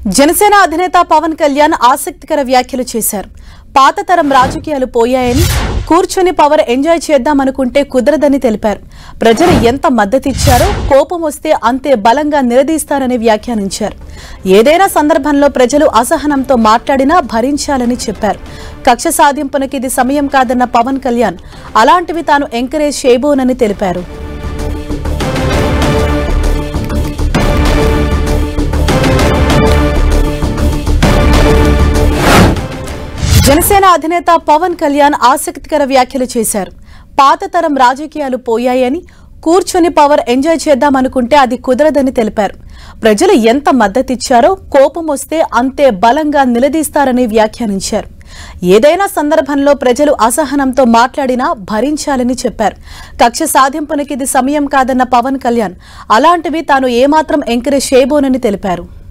జనసేన అధినేత పవన్ కళ్యాణ్ ఆసక్తికర వ్యాఖ్యలు చేశారు. పాత తరం రాజకీయాలు పోయాయని, కూర్చొని పవర్ ఎంజాయ్ చేద్దామనుకుంటే కుదరదని తెలిపారు. ప్రజలు ఎంత మద్దతిచ్చారో కోపం వస్తే అంతే బలంగా నిలదీస్తారని వ్యాఖ్యానించారు. ఏదైనా సందర్భంలో ప్రజలు అసహనంతో మాట్లాడినా భరించాలని చెప్పారు. కక్ష సాధింపునకి ఇది సమయం కాదన్న పవన్ కళ్యాణ్ అలాంటివి తాను ఎంకరేజ్ చేయబోనని తెలిపారు. జనసేన అధినేత పవన్ కళ్యాణ్ ఆసక్తికర వ్యాఖ్యలు చేశారు. పాత తరం రాజకీయాలు పోయాయని, కూర్చొని పవర్ ఎంజాయ్ చేద్దామనుకుంటే అది కుదరదని తెలిపారు. ప్రజలు ఎంత మద్దతిచ్చారో కోపం వస్తే అంతే బలంగా నిలదీస్తారని వ్యాఖ్యానించారు. ఏదైనా సందర్భంలో ప్రజలు అసహనంతో మాట్లాడినా భరించాలని చెప్పారు. కక్ష సాధింపునకి ఇది సమయం కాదన్న పవన్ కళ్యాణ్ అలాంటివి తాను ఏమాత్రం ఎంకరేజ్ చేయబోనని తెలిపారు.